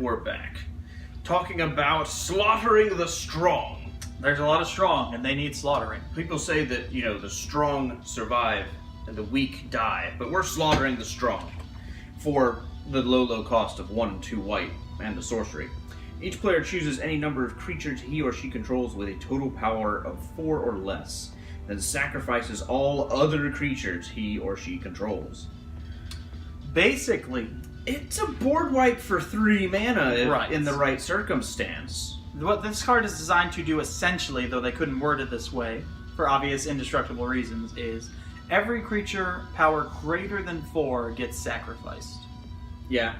we're back. Talking about slaughtering the strong. There's a lot of strong, and they need slaughtering. People say that, the strong survive and the weak die, but we're slaughtering the strong for the low cost of 1 and 2 white and the sorcery. Each player chooses any number of creatures he or she controls with a total power of 4 or less, then sacrifices all other creatures he or she controls. Basically, it's a board wipe for 3 mana Right. in the right circumstance. what this card is designed to do essentially, though they couldn't word it this way, for obvious indestructible reasons, is every creature power greater than 4 gets sacrificed. Yeah.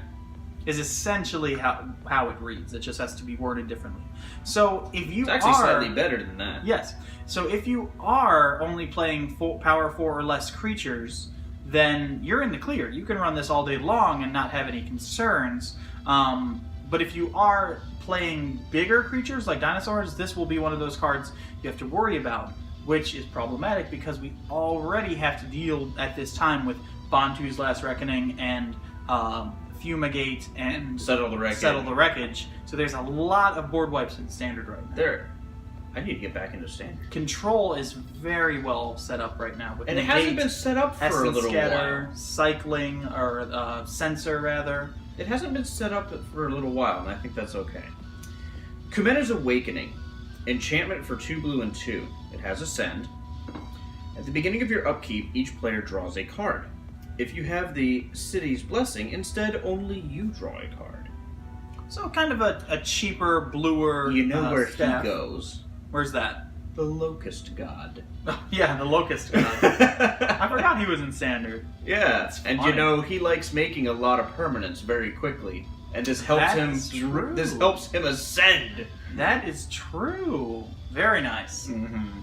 Is essentially how it reads. It just has to be worded differently. So if you It's actually slightly better than that. Yes. So if you are only playing power 4 or less creatures, then you're in the clear. You can run this all day long and not have any concerns. But if you are playing bigger creatures like dinosaurs, this will be one of those cards you have to worry about, which is problematic because we already have to deal at this time with Bantu's Last Reckoning and Fumigate and Settle the Wreckage. So there's a lot of board wipes in Standard right now. I need to get back into Standard. Control is very well set up right now. With And it hasn't been set up for a little Scatter, while. Cycling, or Censor rather. It hasn't been set up for a little while, and I think that's okay. Kumena's Awakening. Enchantment for 2 blue and 2. It has Ascend. At the beginning of your upkeep, each player draws a card. If you have the City's Blessing, instead only you draw a card. So kind of a cheaper, bluer You know where staff. he goes. Where's that? The Locust God. Yeah, the Locust God. I forgot he was in Standard. Yeah, and funny. he likes making a lot of permanents very quickly. And this helps That's true. This helps him ascend. That is true. Very nice. Mm-hmm.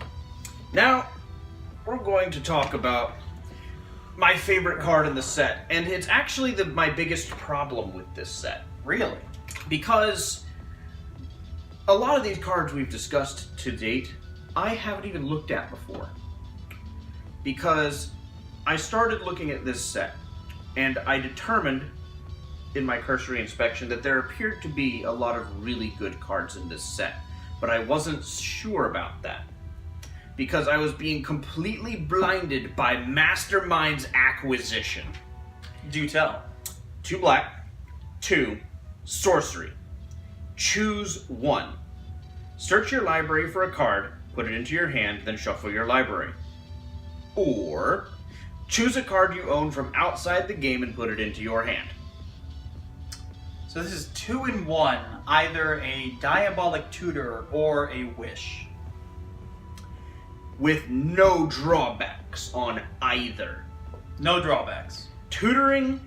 Now, we're going to talk about my favorite card in the set, and it's actually my biggest problem with this set. Really? Because a lot of these cards we've discussed to date, I haven't even looked at before. Because I started looking at this set, and I determined in my cursory inspection that there appeared to be a lot of really good cards in this set, but I wasn't sure about that. Because I was being completely blinded by Mastermind's Acquisition. Do tell. 2 black, 2 sorcery. Choose 1. Search your library for a card, put it into your hand, then shuffle your library. Or choose a card you own from outside the game and put it into your hand. So this is 2 in 1, either a Diabolic Tutor or a Wish. With no drawbacks on either. No drawbacks. Tutoring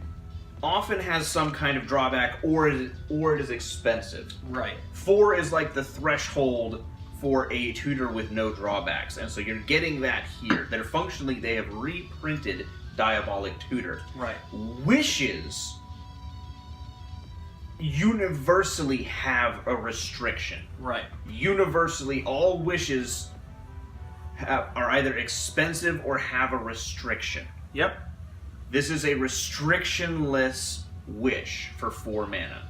often has some kind of drawback, or it is expensive. Right. 4 is like the threshold for a tutor with no drawbacks, and so you're getting that here. They have reprinted Diabolic Tutor. Right. Wishes universally have a restriction. Right. Universally, all wishes are either expensive or have a restriction. Yep. This is a restrictionless wish for 4 mana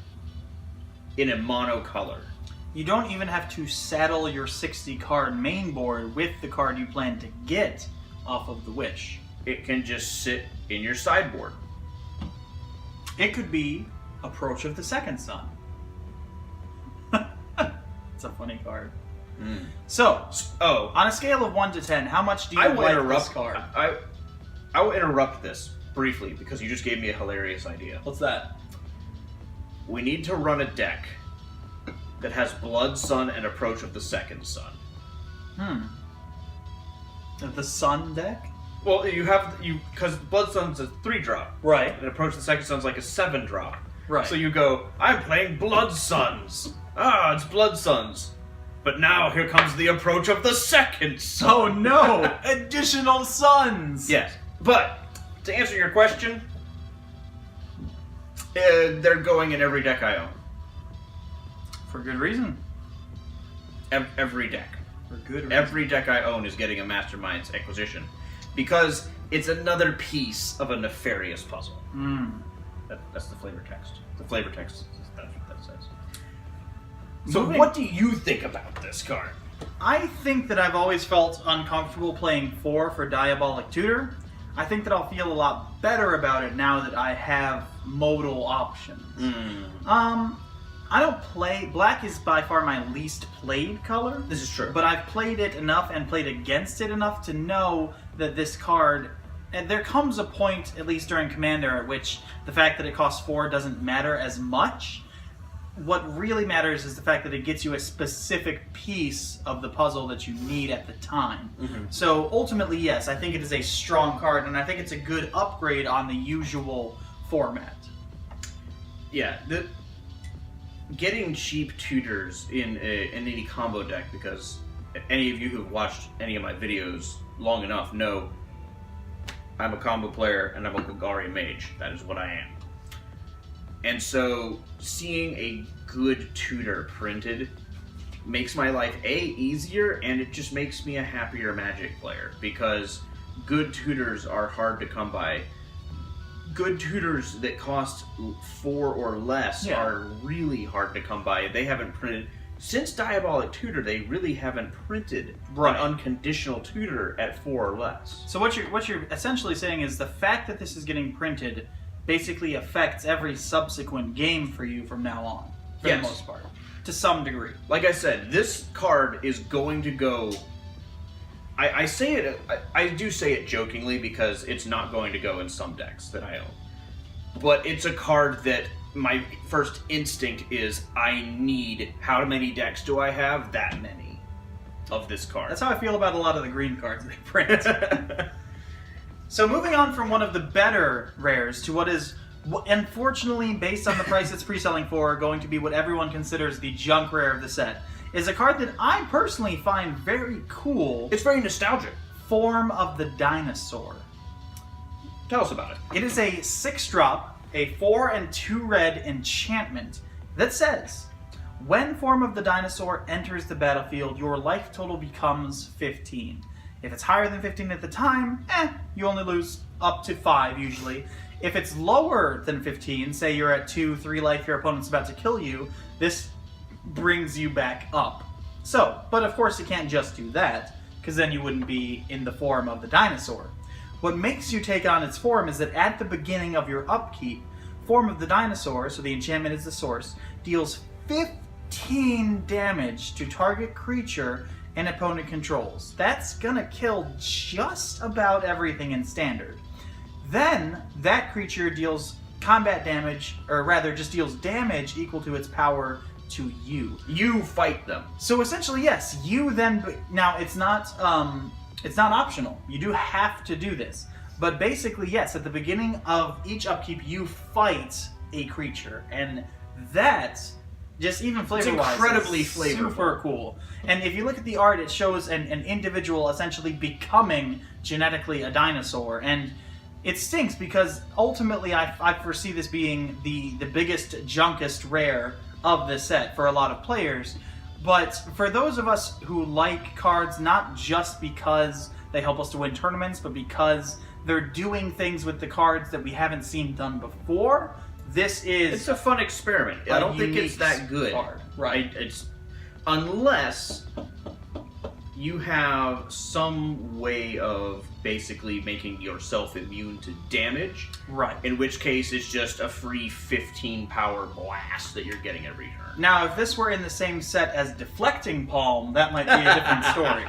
in a mono color. You don't even have to saddle your 60 card main board with the card you plan to get off of the wish. It can just sit in your sideboard. It could be Approach of the Second Sun. It's a funny card. Mm. So, Oh, on a scale of 1 to 10, how much do you I will like interrupt. this card? I will interrupt this briefly because you just gave me a hilarious idea. What's that? We need to run a deck that has Blood Sun and Approach of the Second Sun. The Sun deck? Well, because Blood Sun's a 3-drop. Right. And Approach of the Second Sun's like a 7-drop. Right. So you go, I'm playing Blood Suns. It's Blood Suns. But now here comes the Approach of the Second Sun. Oh no! Additional suns! Yes. But, to answer your question, they're going in every deck I own. For good reason. Every deck. For good reason. Every deck I own is getting a Mastermind's Acquisition. Because it's another piece of a nefarious puzzle. That's the flavor text. The flavor text, that's it says. So what do you think about this card? I think that I've always felt uncomfortable playing 4 for Diabolic Tutor. I think that I'll feel a lot better about it now that I have modal options. I don't play... Black is by far my least played color. This is true. But I've played it enough and played against it enough to know that this card... And there comes a point, at least during Commander, at which the fact that it costs 4 doesn't matter as much. What really matters is the fact that it gets you a specific piece of the puzzle that you need at the time. So ultimately, yes, I think it is a strong card, and I think it's a good upgrade on the usual format. Yeah, getting cheap tutors in any combo deck, because any of you who've watched any of my videos long enough know I'm a combo player and I'm a Golgari mage. That is what I am. And so seeing a good tutor printed makes my life easier, and it just makes me a happier Magic player, because good tutors are hard to come by. Good tutors that cost 4 or less are really hard to come by. They haven't printed since Diabolic Tutor. They really haven't printed an unconditional tutor at 4 or less. So what you're essentially saying is the fact that this is getting printed basically affects every subsequent game for you from now on, for the most part, to some degree. Like I said, this card is going to go... I say it, I do say it jokingly because it's not going to go in some decks that I own. But it's a card that my first instinct is, I need, how many decks do I have? That many of this card. That's how I feel about a lot of the green cards they print. So moving on from one of the better rares to what is, unfortunately, based on the price it's pre-selling for, going to be what everyone considers the junk rare of the set, is a card that I personally find very cool. It's very nostalgic. Form of the Dinosaur. Tell us about it. It is a 6-drop, a 4 and 2 red enchantment that says, when Form of the Dinosaur enters the battlefield, your life total becomes 15. If it's higher than 15 at the time, you only lose up to 5 usually. If it's lower than 15, say you're at 2, 3 life, your opponent's about to kill you, this brings you back up. So, but of course it can't just do that, because then you wouldn't be in the form of the dinosaur. What makes you take on its form is that at the beginning of your upkeep, Form of the Dinosaur, so the enchantment is the source, deals 15 damage to target creature and opponent controls. That's gonna kill just about everything in Standard. Then, that creature deals combat damage, or rather just deals damage equal to its power to you. You fight them. So essentially, yes, you then... Now, it's not optional. You do have to do this. But basically, yes, at the beginning of each upkeep, you fight a creature. And that, just even flavor-wise, it's incredibly flavorful. Super cool. And if you look at the art, it shows an individual essentially becoming genetically a dinosaur. And it stinks because ultimately I foresee this being the biggest, junkest rare of the set for a lot of players. But for those of us who like cards, not just because they help us to win tournaments, but because they're doing things with the cards that we haven't seen done before, this is... It's a fun experiment. I don't think it's that good. Card. Right. It's... Unless you have some way of basically making yourself immune to damage. Right. In which case, it's just a free 15 power blast that you're getting every turn. Now, if this were in the same set as Deflecting Palm, that might be a different story.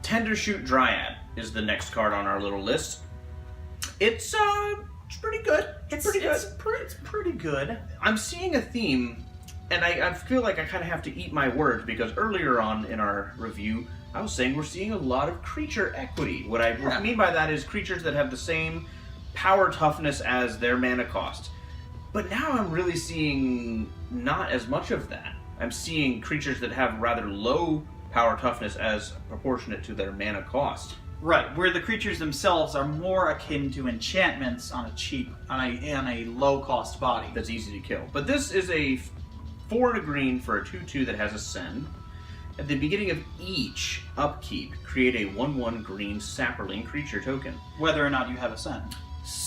Tendershoot Dryad is the next card on our little list. It's pretty good. It's pretty good. I'm seeing a theme, and I feel like I kind of have to eat my words, because earlier on in our review, I was saying we're seeing a lot of creature equity. What I mean by that is creatures that have the same power toughness as their mana cost. But now I'm really seeing not as much of that. I'm seeing creatures that have rather low power toughness as proportionate to their mana cost. Right, where the creatures themselves are more akin to enchantments on a low-cost body. That's easy to kill. But this is a 4 and a green for a 2/2 that has Ascend. At the beginning of each upkeep, create a 1/1 green Sapperling creature token. Whether or not you have Ascend.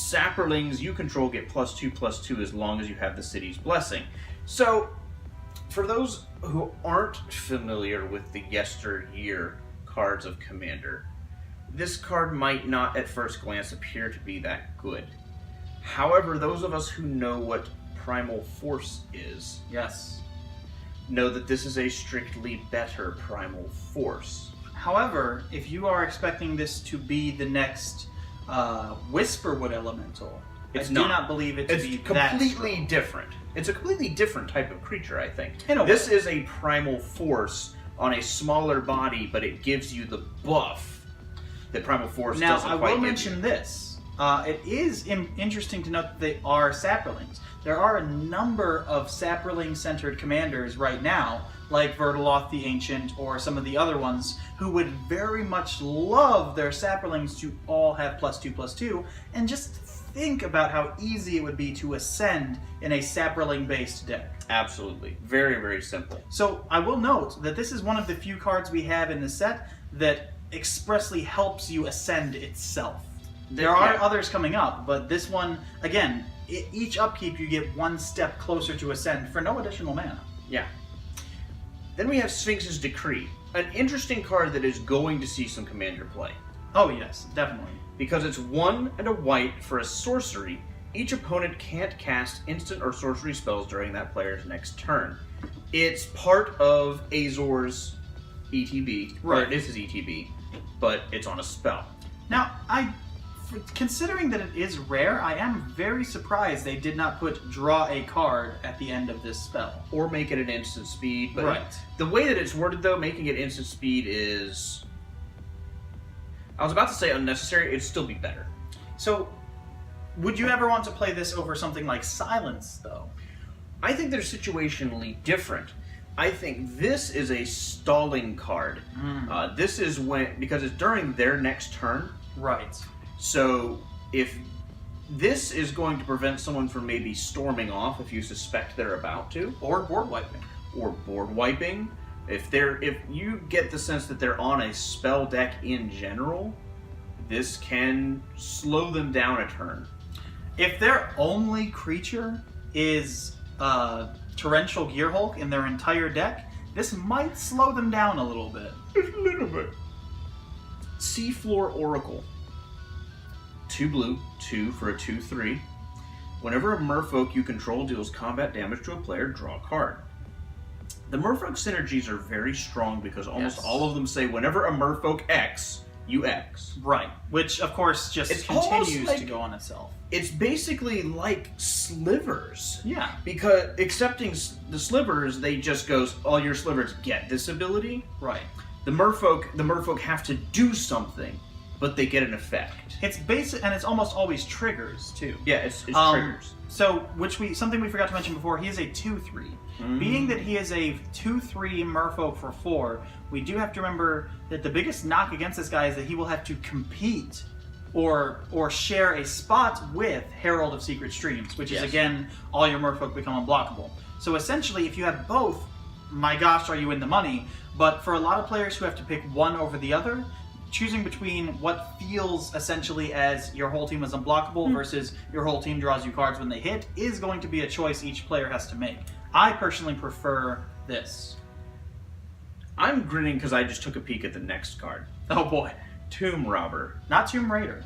Saprolings you control get +2/+2 as long as you have the city's blessing. So, for those who aren't familiar with the yesteryear cards of Commander, this card might not at first glance appear to be that good. However, those of us who know what Primal Force is, Yes. know that this is a strictly better Primal Force. However, if you are expecting this to be the next Whisperwood Elemental, I do not believe it to be that completely strong. different. It's a completely different type of creature, I think. This is a Primal Force on a smaller body, but it gives you the buff that Primal Force doesn't Now, quite I will give mention you. this. It is interesting to note that they are Saprolings. There are a number of Saproling-centered commanders right now, like Vertaloth the Ancient or some of the other ones, who would very much love their Saprolings to all have +2/+2, and just think about how easy it would be to ascend in a Saproling-based deck. Absolutely. Very, very simple. So I will note that this is one of the few cards we have in the set that expressly helps you ascend itself. There are others coming up, but this one, again, each upkeep you get one step closer to ascend for no additional mana. Yeah. Then we have Sphinx's Decree, an interesting card that is going to see some Commander play. Oh yes, definitely. Because it's 1 and a white for a sorcery, each opponent can't cast instant or sorcery spells during that player's next turn. It's part of Azor's ETB, or Right. it is his ETB, but it's on a spell. Now, considering that it is rare, I am very surprised they did not put draw a card at the end of this spell. Or make it an instant speed, but Right. the way that it's worded though, making it instant speed is... I was about to say unnecessary, it'd still be better. So, would you ever want to play this over something like Silence, though? I think they're situationally different. I think this is a stalling card. This is when, because it's during their next turn. Right. So if this is going to prevent someone from maybe storming off if you suspect they're about to, Or board wiping. or board wiping, if you get the sense that they're on a spell deck in general, this can slow them down a turn. If their only creature is Torrential Gearhulk in their entire deck, this might slow them down a little bit. Just a little bit. Seafloor Oracle. 2 blue, 2 for a 2/3. Whenever a merfolk you control deals combat damage to a player, draw a card. The merfolk synergies are very strong because almost all of them say whenever a merfolk X, you X. Right. Which, of course, just It's almost continues like- to go on itself. It's basically like slivers. Yeah. Because accepting the slivers, they just goes, all your slivers get this ability. Right. The merfolk have to do something, but they get an effect. It's basic, and it's almost always triggers, too. Yeah, it's triggers. So, something we forgot to mention before, he is a 2/3. Being that he is a 2/3 merfolk for 4, we do have to remember that the biggest knock against this guy is that he will have to compete or share a spot with Herald of Secret Streams, which is, again, all your merfolk become unblockable. So essentially, if you have both, my gosh, are you in the money? But for a lot of players who have to pick one over the other, choosing between what feels essentially as your whole team is unblockable versus your whole team draws you cards when they hit is going to be a choice each player has to make. I personally prefer this. I'm grinning because I just took a peek at the next card. Oh boy. Tomb Robber. Not Tomb Raider.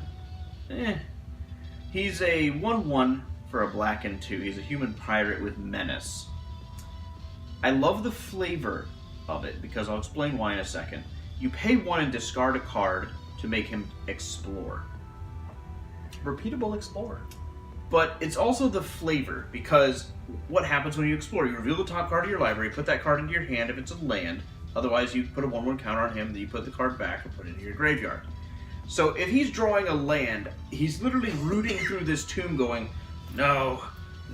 He's a 1/1 for a black and 2. He's a human pirate with menace. I love the flavor of it because I'll explain why in a second. You pay 1 and discard a card to make him explore. Repeatable Explorer. But it's also the flavor, because what happens when you explore? You reveal the top card of your library, put that card into your hand if it's a land, otherwise you put a 1/1 counter on him, then you put the card back and put it into your graveyard. So if he's drawing a land, he's literally rooting through this tomb going, no,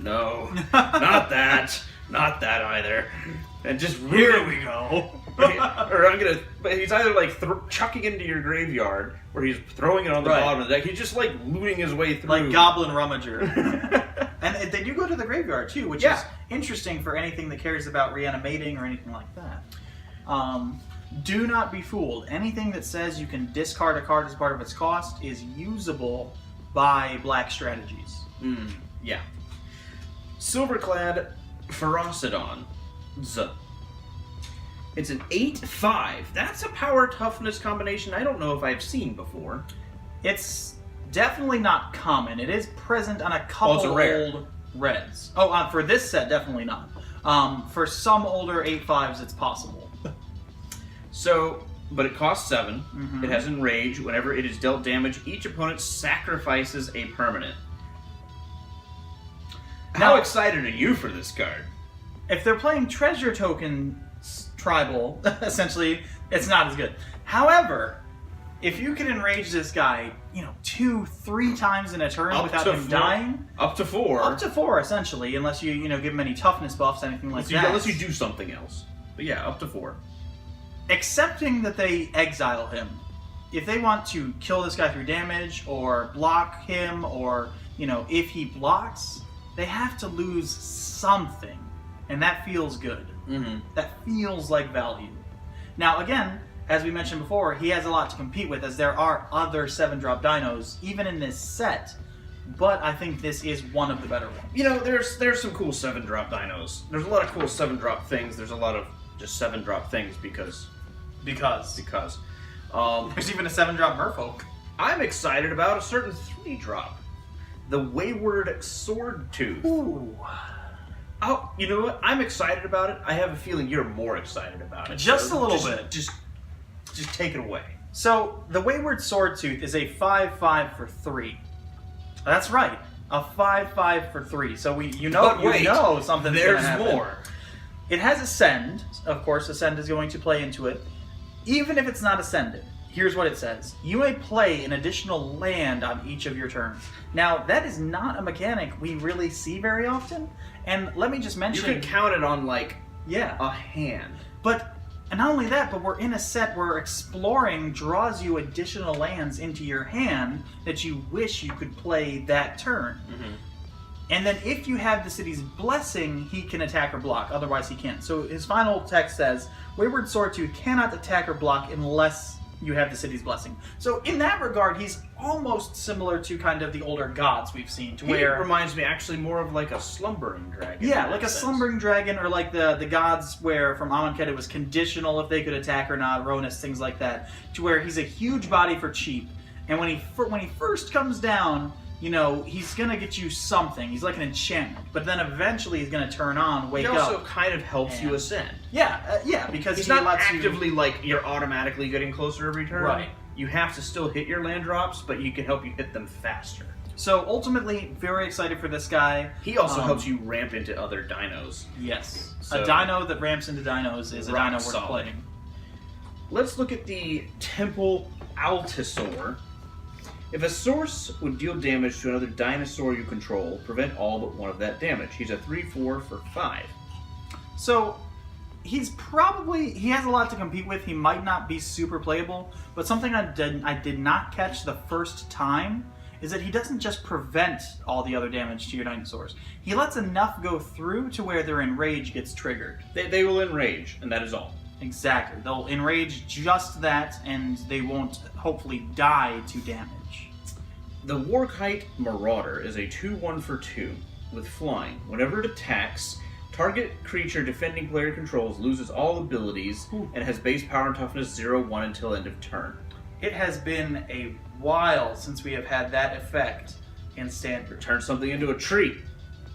not that either. And just Here we go. But he's either like chucking it into your graveyard, or he's throwing it on the bottom of the deck. He's just like looting his way through. Like Goblin Rummager. And they do go to the graveyard too, which is interesting for anything that cares about reanimating or anything like that. Do not be fooled. Anything that says you can discard a card as part of its cost is usable by black strategies. Yeah. Silverclad Ferocidon. It's an 8/5. That's a power toughness combination I don't know if I've seen before. It's definitely not common. It is present on a couple old reds. Oh, for this set, definitely not. For some older 8/5s, it's possible. So, but it costs 7. It has Enrage. Whenever it is dealt damage, each opponent sacrifices a permanent. How excited are you for this card? If they're playing treasure token tribal, essentially, it's not as good. However, if you can enrage this guy, 2-3 times in a turn without him dying. Up to 4. Up to 4, essentially, unless you give him any toughness buffs, anything like that. Unless you do something else. But yeah, up to 4. Accepting that they exile him. If they want to kill this guy through damage, or block him, or, if he blocks, they have to lose something. And that feels good. That feels like value. Now, again, as we mentioned before, he has a lot to compete with, as there are other 7-drop dinos, even in this set. But I think this is one of the better ones. There's some cool 7-drop dinos. There's a lot of cool 7-drop things. There's a lot of just 7-drop things because. There's even a 7-drop merfolk. I'm excited about a certain 3-drop. The Wayward Sword Tooth. Ooh. Oh, you know what? I'm excited about it. I have a feeling you're more excited about it. Just a little bit. Just take it away. So, the Wayward Sword Tooth is a 5/5 for 3. That's right. A 5/5 for 3. So you know something's there's gonna happen. more. It has Ascend. Of course, Ascend is going to play into it. Even if it's not Ascended, here's what it says. You may play an additional land on each of your turns. Now, that is not a mechanic we really see very often. And let me just mention... You can count it on, a hand. And not only that, but we're in a set where exploring draws you additional lands into your hand that you wish you could play that turn. And then if you have the city's blessing, he can attack or block. Otherwise, he can't. So his final text says, Wayward Sword Tooth cannot attack or block unless you have the city's blessing. So in that regard, he's almost similar to kind of the older gods we've seen. He reminds me actually more of like a slumbering dragon. Yeah, like a slumbering dragon, or like the gods where from Amonkhet it was conditional if they could attack or not, Ronus, things like that. To where he's a huge body for cheap. And when he first comes down, he's going to get you something. He's like an enchantment. But then eventually he's going to turn on, wake up. He also kind of helps you ascend. Yeah, because he's not actively you're automatically getting closer every turn. Right. You have to still hit your land drops, but you can help you hit them faster. So ultimately, very excited for this guy. He also helps you ramp into other dinos. Yes. So, a dino that ramps into dinos is a dino worth playing. Let's look at the Temple Altisor. If a source would deal damage to another dinosaur you control, prevent all but one of that damage. He's a 3/4 for 5. So, he has a lot to compete with. He might not be super playable, but something I did not catch the first time is that he doesn't just prevent all the other damage to your dinosaurs. He lets enough go through to where their enrage gets triggered. They will enrage, and that is all. Exactly. They'll enrage just that, and they won't hopefully die to damage. The Warkite Marauder is a 2/1 for 2 with flying. Whenever it attacks, target creature defending player controls loses all abilities and has base power and toughness 0/1 until end of turn. It has been a while since we have had that effect in Standard. Turn something into a tree.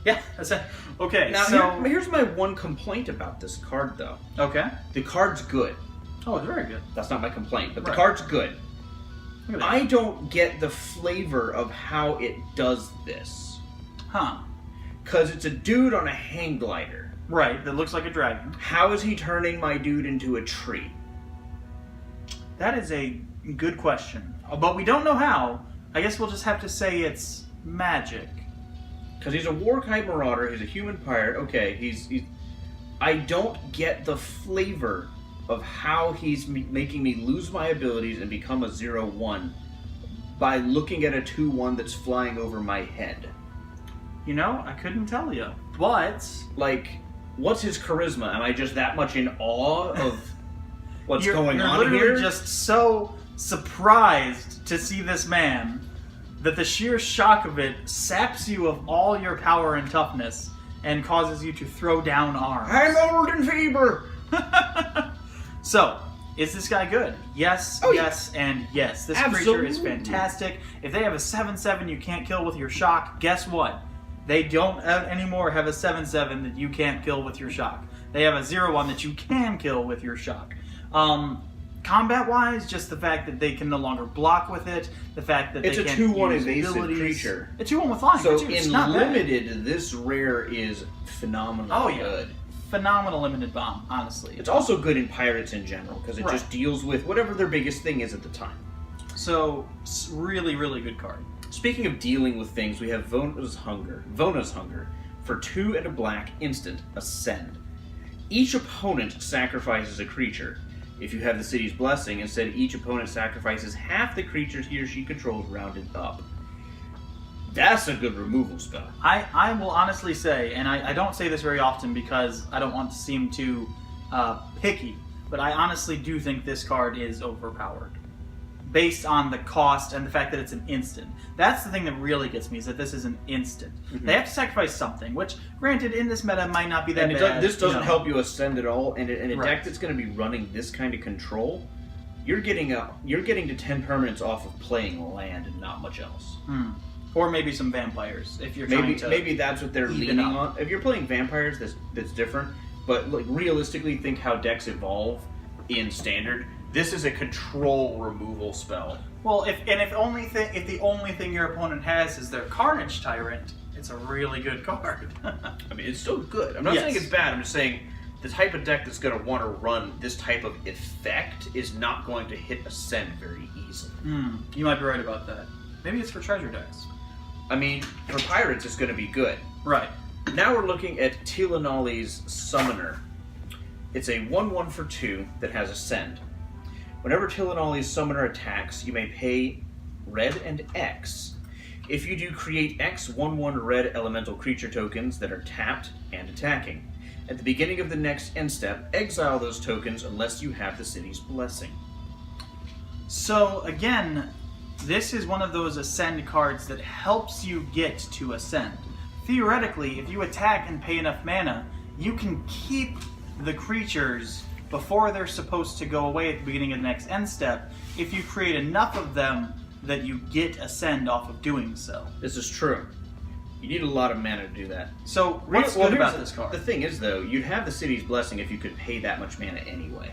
Yeah, that's it. Okay, now here's my one complaint about this card, though. Okay. The card's good. Oh, it's very good. That's not my complaint, but the card's good. I don't get the flavor of how it does this. Huh. Because it's a dude on a hang glider. Right, that looks like a dragon. How is he turning my dude into a tree? That is a good question. But we don't know how. I guess we'll just have to say it's magic. Because he's a Warkite Marauder, he's a human pirate. Okay, he's I don't get the flavor of how he's making me lose my abilities and become a 0/1 by looking at a 2/1 that's flying over my head. I couldn't tell you. But what's his charisma? Am I just that much in awe of what's going on here? You're here? literally just so surprised to see this man that the sheer shock of it saps you of all your power and toughness and causes you to throw down arms. I'm old and feeble! So, is this guy good? Yes, Oh, yes, and yes. This creature is fantastic. If they have a 7/7 you can't kill with your shock, guess what? They don't anymore have a 7/7 that you can't kill with your shock. They have a 0/1 that you can kill with your shock. Combat-wise, just the fact that they can no longer block with it, the fact that it's they a can't 2/1 use evasive abilities. creature. A 2/1 with flying, So too. It's in not bad. limited, this rare is phenomenally good. Phenomenal limited bomb, honestly. It's also good in pirates in general, because it Right. just deals with whatever their biggest thing is at the time. So, really, really good card. Speaking of dealing with things, we have Vona's Hunger. For 2 and a black, instant, Ascend. Each opponent sacrifices a creature. If you have the city's blessing, instead each opponent sacrifices half the creatures he or she controls rounded up. That's a good removal spell. I will honestly say, and I don't say this very often because I don't want to seem too picky, but I honestly do think this card is overpowered. Based on the cost and the fact that it's an instant. That's the thing that really gets me, is that this is an instant. Mm-hmm. They have to sacrifice something, which, granted, in this meta might not be that And bad. this doesn't you know. help you ascend at all, and in a Right. deck that's going to be running this kind of control, you're getting to 10 permanents off of playing land and not much else. Or maybe some vampires, if you're trying to... Maybe that's what they're even leaning up. on. If you're playing vampires, that's different. But like realistically, think how decks evolve in Standard. This is a control removal spell. Well, if the only thing your opponent has is their Carnage Tyrant, it's a really good card. I mean, it's still good. I'm not saying it's bad. I'm just saying the type of deck that's going to want to run this type of effect is not going to hit Ascend very easily. You might be right about that. Maybe it's for treasure decks. I mean, for Pirates, it's going to be good. Right. Now we're looking at Tilanali's Summoner. It's a 1/1 for 2 that has Ascend. Whenever Tilanali's Summoner attacks, you may pay red and X. If you do, create X 1/1 red elemental creature tokens that are tapped and attacking. At the beginning of the next end step, exile those tokens unless you have the city's blessing. So, again, this is one of those Ascend cards that helps you get to Ascend. Theoretically, if you attack and pay enough mana, you can keep the creatures before they're supposed to go away at the beginning of the next end step if you create enough of them that you get Ascend off of doing so. This is true. You need a lot of mana to do that. So, what's good about here's this card? The thing is, though, you'd have the city's blessing if you could pay that much mana anyway.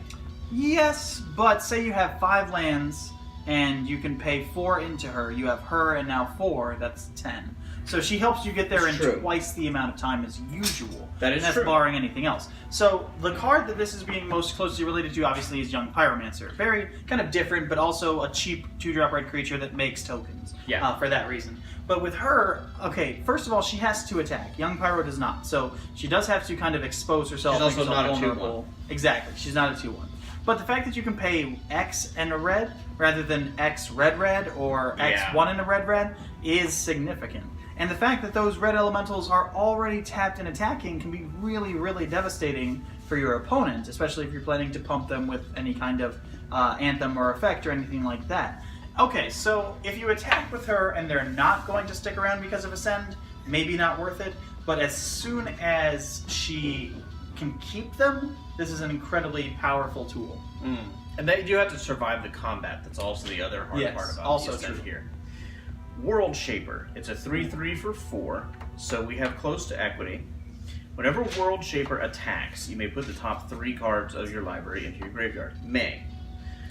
Yes, but say you have 5 lands and you can pay 4 into her. You have her and now 4, that's 10. So she helps you get there in twice the amount of time as usual. That is and that's true. barring anything else. So the card that this is being most closely related to, obviously, is Young Pyromancer. Very kind of different, but also a cheap 2-drop red creature that makes tokens. Yeah. For that reason. But with her, okay, first of all, she has to attack. Young Pyro does not. So she does have to kind of expose herself. She's also make herself not a vulnerable. Exactly. She's not a 2/1. But the fact that you can pay X and a red rather than X red or X1 and a red is significant. And the fact that those red elementals are already tapped and attacking can be really, really devastating for your opponent, especially if you're planning to pump them with any kind of anthem or effect or anything like that. Okay, so if you attack with her and they're not going to stick around because of Ascend, maybe not worth it, but as soon as she can keep them, this is an incredibly powerful tool. And that you have to survive the combat. That's also the other hard part about also the Ascend true. here. World Shaper. It's a 3/3 for 4, so we have close to equity. Whenever World Shaper attacks, you may put the top 3 cards of your library into your graveyard. May.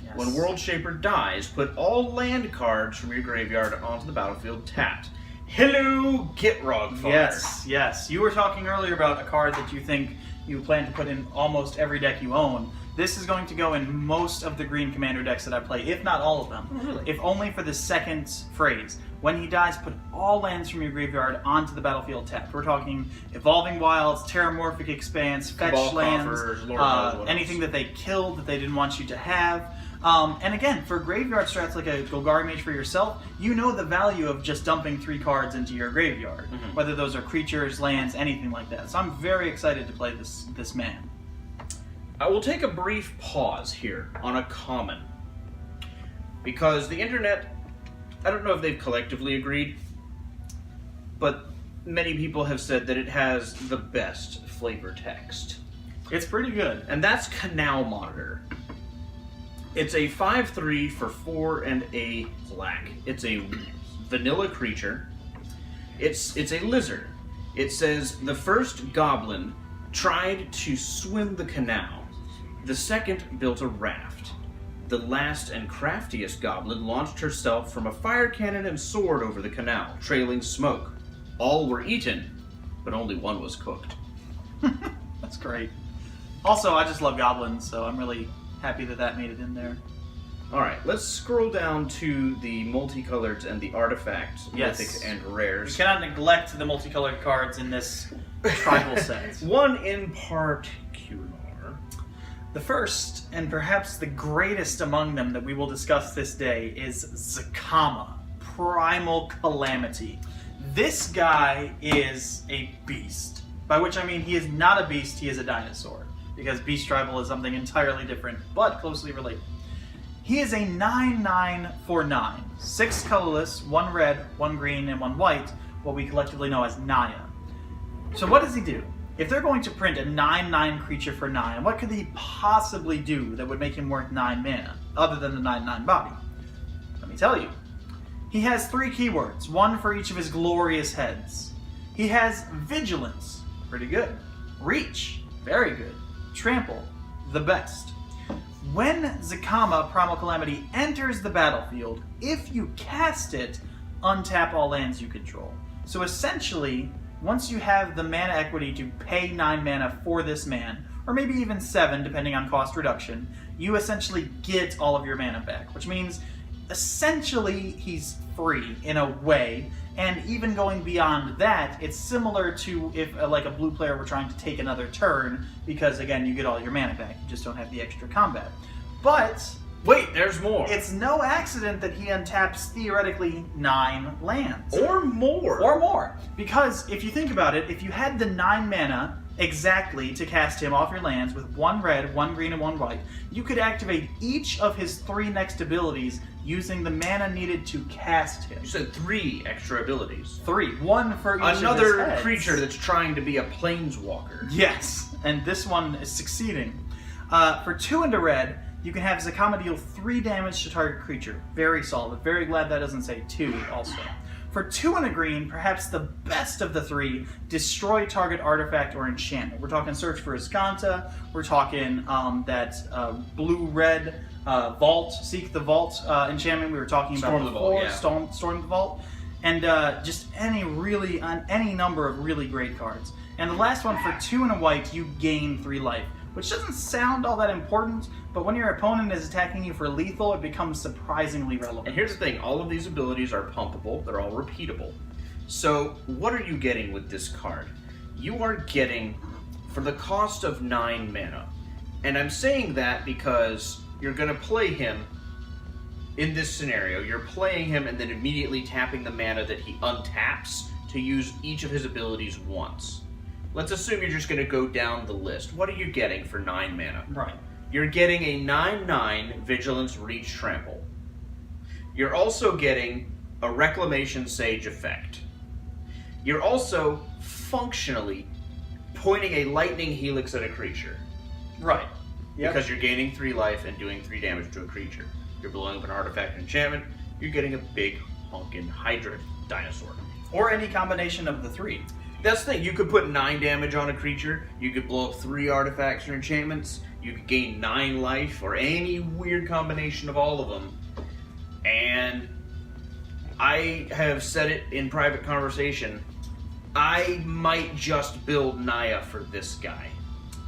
Yes. When World Shaper dies, put all land cards from your graveyard onto the battlefield tapped. Hello, Gitrog Fodder. Yes. You were talking earlier about a card that you think you plan to put in almost every deck you own. This is going to go in most of the green commander decks that I play, if not all of them. Oh, really? If only for the second phrase. When he dies, put all lands from your graveyard onto the battlefield tapped. We're talking Evolving Wilds, Terramorphic Expanse, Fetch Cabal lands, Coffers, Lord knows what anything else. that they killed that they didn't want you to have. And again, for graveyard strats like a Golgari Mage for yourself, you know the value of just dumping 3 cards into your graveyard. Whether those are creatures, lands, anything like that. So I'm very excited to play this man. I will take a brief pause here on a common. Because the internet I don't know if they've collectively agreed, but many people have said that it has the best flavor text. It's pretty good. And that's Canal Monitor. It's a 5/3 for 4 and a black. It's a vanilla creature. It's a lizard. It says, the first goblin tried to swim the canal. The second built a raft. The last and craftiest goblin launched herself from a fire cannon and sword over the canal, trailing smoke. All were eaten, but only one was cooked. That's great. Also, I just love goblins, so I'm really happy that that made it in there. Alright, let's scroll down to the multicolored and the artifacts, Yes. mythic and We rares. cannot neglect the multicolored cards in this tribal set. One in particular. The first, and perhaps the greatest among them that we will discuss this day, is Zakama, Primal Calamity. This guy is a beast. By which I mean he is not a beast, he is a dinosaur. Because beast tribal is something entirely different, but closely related. He is a 9/9 for 9. 6 colorless, 1 red, 1 green, and 1 white, what we collectively know as Naya. So what does he do? If they're going to print a 9/9 creature for 9, what could he possibly do that would make him worth 9 mana, other than the 9/9 body? Let me tell you. He has 3 keywords, 1 for each of his glorious heads. He has Vigilance, pretty good. Reach, very good. Trample, the best. When Zakama, Primal Calamity, enters the battlefield, if you cast it, untap all lands you control. So essentially, once you have the mana equity to pay 9 mana for this man, or maybe even 7 depending on cost reduction, you essentially get all of your mana back, which means essentially he's free in a way, and even going beyond that, it's similar to if like a blue player were trying to take another turn, because again, you get all your mana back, you just don't have the extra combat. But Wait, there's more. it's no accident that he untaps theoretically 9 lands. Or more. Or more. Because if you think about it, if you had the 9 mana exactly to cast him off your lands with 1 red, 1 green, and 1 white, you could activate each of his 3 next abilities using the mana needed to cast him. You said 3 extra abilities. 3. 1 for each of his Another heads. creature that's trying to be a planeswalker. Yes, and this one is succeeding. For 2 and a red, you can have Zakama deal 3 damage to target creature. Very solid. Very glad that doesn't say 2 also. For 2 and a green, perhaps the best of the 3, destroy target artifact or enchantment. We're talking Search for Iskanta. We're talking that blue-red Vault, Seek the Vault enchantment we were talking about Storm the before. Vault, yeah. Storm the Vault. And just any number of really great cards. And the last one, for 2 and a white, you gain 3 life. Which doesn't sound all that important, but when your opponent is attacking you for lethal, it becomes surprisingly relevant. And here's the thing, all of these abilities are pumpable, they're all repeatable. So, what are you getting with this card? You are getting, for the cost of 9 mana, and I'm saying that because you're going to play him in this scenario. You're playing him and then immediately tapping the mana that he untaps to use each of his abilities once. Let's assume you're just going to go down the list. What are you getting for 9 mana? Right. You're getting a 9/9 Vigilance, Reach, Trample. You're also getting a Reclamation Sage effect. You're also functionally pointing a Lightning Helix at a creature. Right. Yep. Because you're gaining 3 life and doing 3 damage to a creature. You're blowing up an artifact or enchantment, you're getting a big honkin' Hydra dinosaur. Or any combination of the 3. That's the thing, you could put 9 damage on a creature, you could blow up 3 artifacts or enchantments, you could gain 9 life, or any weird combination of all of them. And I have said it in private conversation, I might just build Naya for this guy.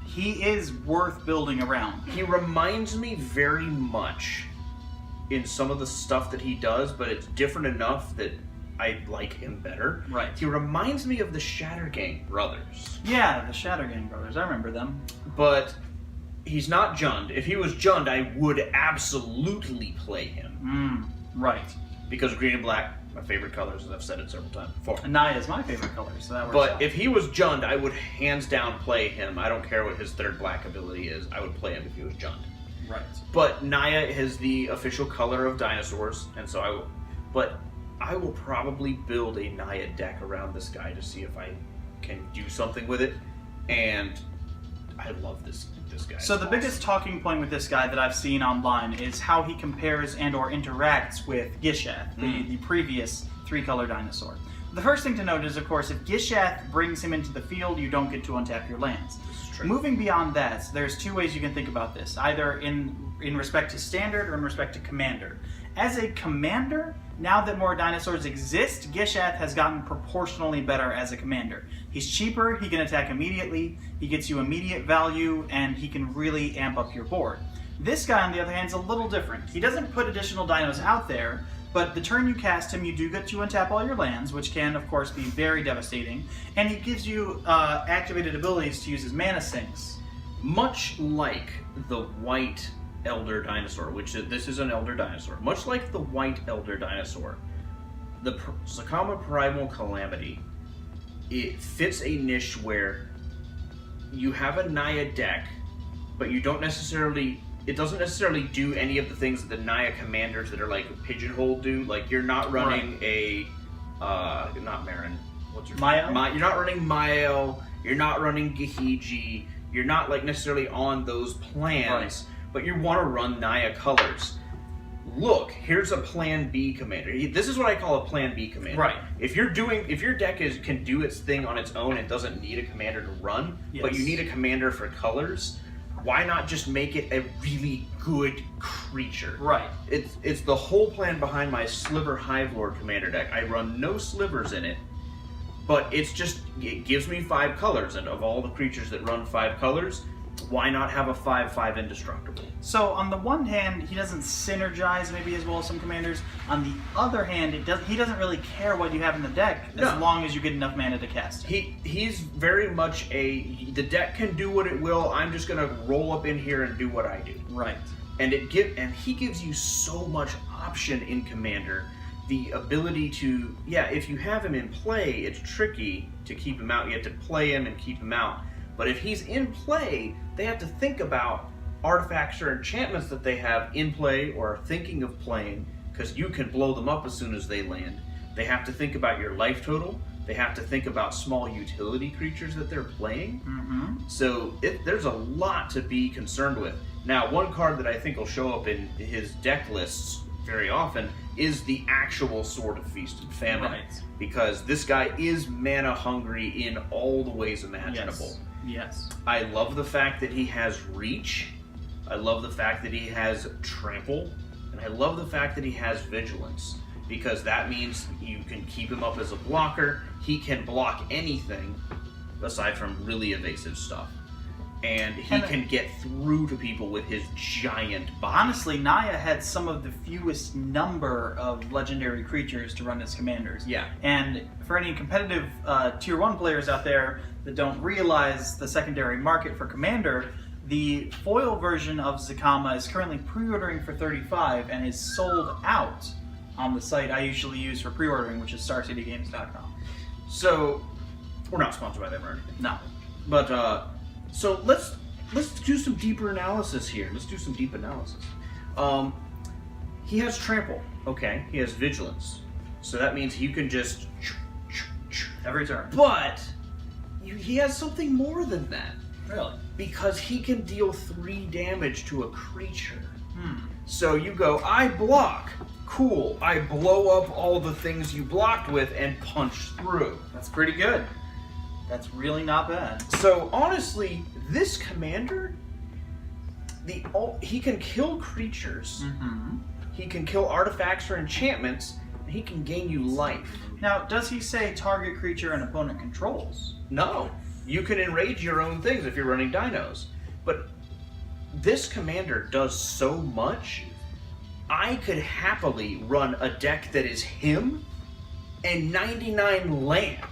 He is worth building around. He reminds me very much in some of the stuff that he does, but it's different enough that I like him better. Right. He reminds me of the Shattergang brothers. Yeah, the Shattergang brothers. I remember them. But he's not Jund. If he was Jund, I would absolutely play him. Right. Because green and black, my favorite colors, as I've said it several times before. And Naya is my favorite color, so that works But out. if he was Jund, I would hands down play him. I don't care what his 3rd black ability is. I would play him if he was Jund. Right. But Naya is the official color of dinosaurs, and so but I will probably build a Naya deck around this guy to see if I can do something with it. And I love this guy. So the biggest talking point with this guy that I've seen online is how he compares and or interacts with Gishath, the previous 3-color dinosaur. The first thing to note is, of course, if Gishath brings him into the field, you don't get to untap your lands. This is true. Moving beyond that, there's 2 ways you can think about this, either in respect to standard or in respect to commander. As a commander, now that more dinosaurs exist, Gishath has gotten proportionally better as a commander. He's cheaper, he can attack immediately, he gets you immediate value, and he can really amp up your board. This guy, on the other hand, is a little different. He doesn't put additional dinos out there, but the turn you cast him, you do get to untap all your lands, which can, of course, be very devastating, and he gives you activated abilities to use his mana sinks. Much like the white elder dinosaur, this is an elder dinosaur. Much like the white elder dinosaur, the Zacama Primal Calamity, it fits a niche where you have a Naya deck, but you don't necessarily... It doesn't necessarily do any of the things that the Naya commanders that are like pigeonholed do. Like, you're not running not Marin. What's your Mael? You're not running Mael. You're not running Gahiji. You're not like necessarily on those plans, but you want to run Naya colors. Look, here's a Plan B commander. This is what I call a Plan B commander. Right. If your deck can do its thing on its own, it doesn't need a commander to run, but you need a commander for colors. Why not just make it a really good creature? Right. It's the whole plan behind my Sliver Hivelord commander deck. I run no slivers in it, but it gives me 5 colors, and of all the creatures that run 5 colors, why not have a 5/5 indestructible? So on the one hand, he doesn't synergize maybe as well as some commanders. On the other hand, he doesn't really care what you have in the deck as long as you get enough mana to cast it. He's very much the deck can do what it will. I'm just gonna roll up in here and do what I do. Right. And he gives you so much option in Commander. The ability to, if you have him in play, it's tricky to keep him out. You have to play him and keep him out. But if he's in play, they have to think about artifacts or enchantments that they have in play or are thinking of playing, because you can blow them up as soon as they land. They have to think about your life total. They have to think about small utility creatures that they're playing. Mm-hmm. So there's a lot to be concerned with. Now, one card that I think will show up in his deck lists very often is the actual Sword of Feast and Famine. Right. Because this guy is mana hungry in all the ways imaginable. Yes. I love the fact that he has reach. I love the fact that he has trample. And I love the fact that he has vigilance. Because that means you can keep him up as a blocker. He can block anything aside from really evasive stuff. And he can get through to people with his giant body. Honestly, Naya had some of the fewest number of legendary creatures to run as commanders. Yeah. And for any competitive Tier 1 players out there that don't realize the secondary market for Commander, the foil version of Zacama is currently pre-ordering for $35 and is sold out on the site I usually use for pre-ordering, which is StarCityGames.com. So, we're not sponsored by them or anything. No. But, so let's do some deeper analysis here. Let's do some deep analysis. He has trample. Okay. He has vigilance. So that means you can just Every turn. But he has something more than that. Really? Because he can deal 3 damage to a creature. So you go, I block. Cool. I blow up all the things you blocked with and punch through. That's pretty good. That's really not bad. So honestly, this commander, he can kill creatures. Mm-hmm. He can kill artifacts or enchantments. And he can gain you life. Now, does he say target creature an opponent controls? No. You can enrage your own things if you're running dinos. But this commander does so much, I could happily run a deck that is him and 99 land.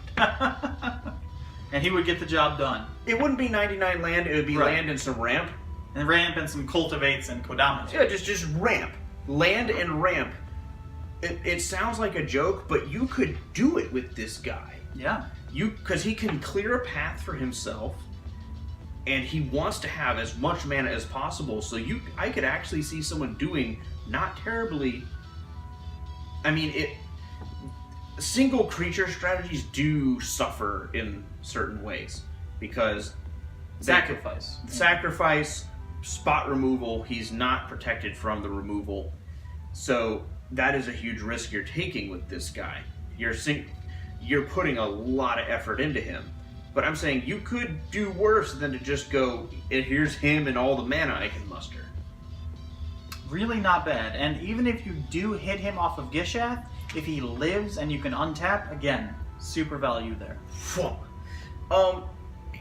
And he would get the job done. It wouldn't be 99 land, it would be land and some ramp. And ramp and some cultivates and kodama. Yeah, just ramp. Land and ramp. It sounds like a joke, but you could do it with this guy. Yeah. Because he can clear a path for himself, and he wants to have as much mana as possible. So I could actually see someone doing not terribly. I mean, single creature strategies do suffer in certain ways because sacrifice, spot removal. He's not protected from the removal, so that is a huge risk you're taking with this guy. You're putting a lot of effort into him. But I'm saying you could do worse than to just go, here's him and all the mana I can muster. Really not bad. And even if you do hit him off of Gishath, if he lives and you can untap, again, super value there.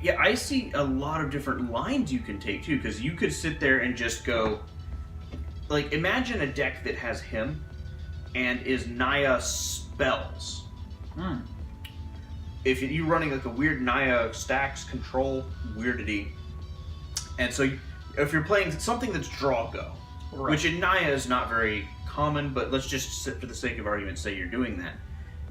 Yeah, I see a lot of different lines you can take too, because you could sit there and just go, like, imagine a deck that has him and is Naya spells. If you're running like a weird Naya stacks control weirdity, and so if you're playing something that's draw go, right, which in Naya is not very common, but let's just for the sake of argument say you're doing that,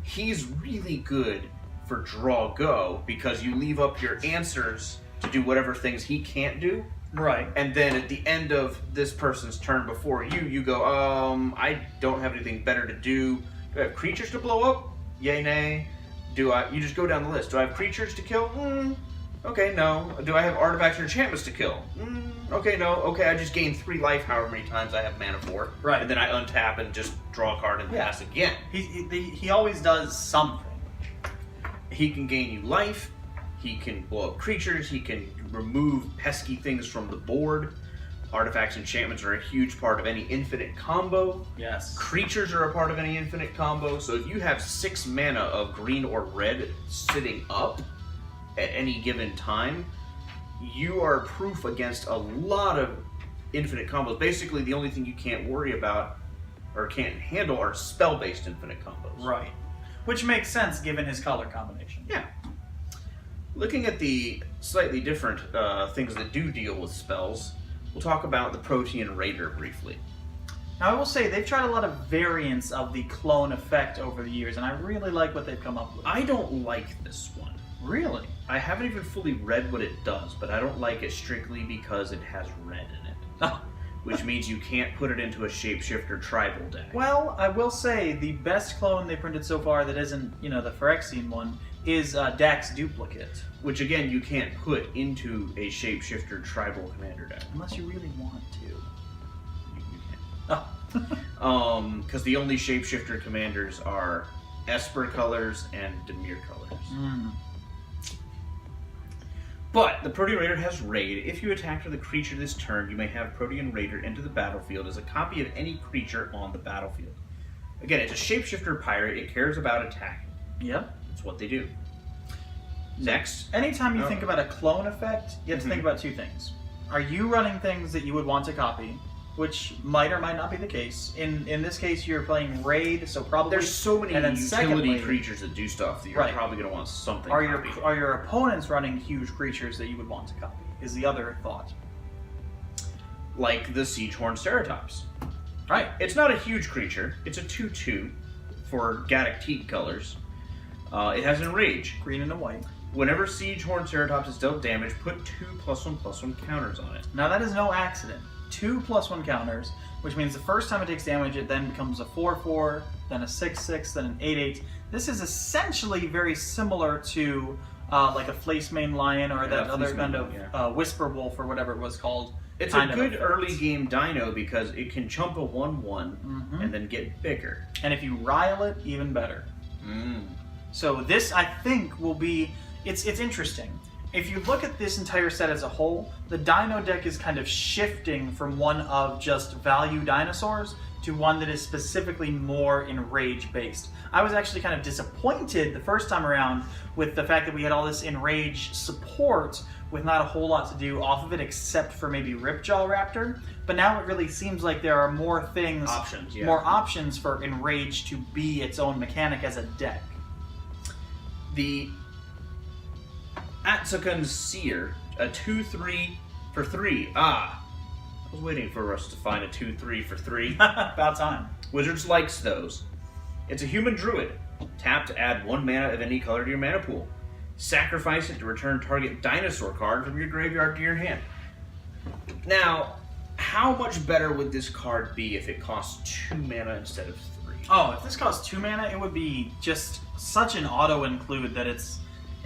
he's really good for draw go because you leave up your answers to do whatever things he can't do. Right. And then at the end of this person's turn before you go, I don't have anything better to do. Do I have creatures to blow up? Yay, nay. You just go down the list. Do I have creatures to kill? Okay, no. Do I have artifacts or enchantments to kill? Okay, no. Okay, I just gain 3 life however many times I have mana for. Right. And then I untap and just draw a card and pass again. He always does something. He can gain you life. He can blow up creatures. He can remove pesky things from the board. Artifacts, enchantments are a huge part of any infinite combo. Yes. Creatures are a part of any infinite combo. So if you have 6 mana of green or red sitting up at any given time, you are proof against a lot of infinite combos. Basically, the only thing you can't worry about or can't handle are spell-based infinite combos. Right. Which makes sense given his color combination. Yeah. Looking at the slightly different things that do deal with spells, we'll talk about the Protean Raider briefly. Now, I will say, they've tried a lot of variants of the clone effect over the years, and I really like what they've come up with. I don't like this one. Really? I haven't even fully read what it does, but I don't like it strictly because it has red in it. Oh. Which means you can't put it into a shapeshifter tribal deck. Well, I will say, the best clone they printed so far that isn't, the Phyrexian one is Dax Duplicate. Which, again, you can't put into a shapeshifter tribal commander deck. Unless you really want to. You can. Oh. Because the only shapeshifter commanders are Esper colors and Dimir colors. But the Protean Raider has Raid. If you attack with a creature this turn, you may have Protean Raider enter the battlefield as a copy of any creature on the battlefield. Again, it's a shapeshifter pirate. It cares about attacking. Yep. That's what they do. Next. Anytime you think about a clone effect, you have to think about 2 things. Are you running things that you would want to copy? Which might or might not be the case. In this case, you're playing Raid, so probably... There's so many utility secondly, creatures that do stuff that you're probably going to want something copied. Are your opponents running huge creatures that you would want to copy? Is the other thought. Like the Siegehorn Ceratops. Right. It's not a huge creature. It's a 2/2 for Gaddock Teak colors. It has Enrage. Green and a white. Whenever Siegehorn Ceratops is dealt damage, put 2 +1/+1 counters on it. Now that is no accident. 2 +1 counters, which means the first time it takes damage, it then becomes a 4/4, then a 6/6, then an 8/8. This is essentially very similar to like a Flace-Mane Lion or that other kind of Whisper Wolf or whatever it was called. It's a good early game dino because it can chump a 1/1 and then get bigger. And if you rile it, even better. So this, I think, will be... It's interesting. If you look at this entire set as a whole, the dino deck is kind of shifting from one of just value dinosaurs to one that is specifically more Enrage based. I was actually kind of disappointed the first time around with the fact that we had all this Enraged support with not a whole lot to do off of it except for maybe Ripjaw Raptor. But now it really seems like there are more things, more options for Enrage to be its own mechanic as a deck. The Atsukun's Seer, a 2/3 for 3. I was waiting for us to find a 2/3 for 3. About time. Wizards likes those. It's a human druid. Tap to add 1 mana of any color to your mana pool. Sacrifice it to return target dinosaur card from your graveyard to your hand. Now, how much better would this card be if it costs 2 mana instead of 3? Oh, if this costs 2 mana, it would be just such an auto-include that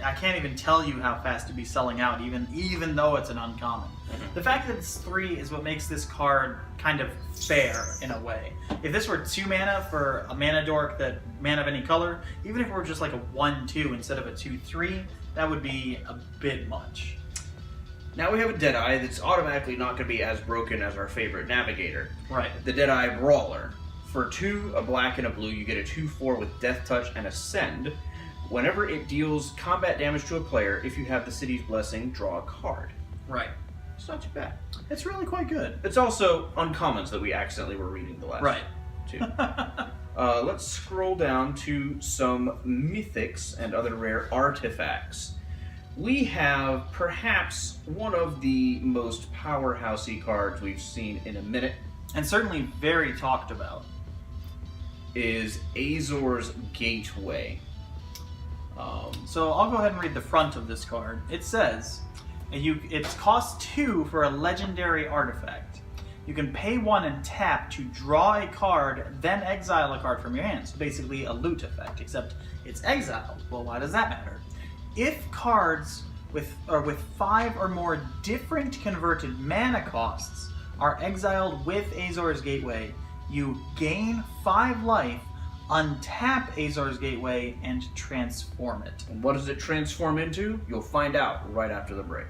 I can't even tell you how fast it'd be selling out, even though it's an uncommon. Mm-hmm. The fact that it's 3 is what makes this card kind of fair, in a way. If this were 2 mana for a mana dork that mana of any color, even if it were just like a 1-2 instead of a 2-3, that would be a bit much. Now we have a Deadeye that's automatically not going to be as broken as our favorite Navigator. Right. The Deadeye Brawler. For 2, a black and a blue, you get a 2/4 with Death Touch and Ascend. Whenever it deals combat damage to a player, if you have the City's Blessing, draw a card. Right. It's not too bad. It's really quite good. It's also uncommons that we accidentally were reading the last two. Let's scroll down to some mythics and other rare artifacts. We have perhaps one of the most powerhousey cards we've seen in a minute. And certainly very talked about. Is Azor's Gateway. So I'll go ahead and read the front of this card. It says, it costs 2 for a legendary artifact. You can pay 1 and tap to draw a card, then exile a card from your hand. So basically a loot effect, except it's exiled. Well, why does that matter? If cards with 5 or more different converted mana costs are exiled with Azor's Gateway, you gain 5 life, untap Azor's Gateway, and transform it. And what does it transform into? You'll find out right after the break.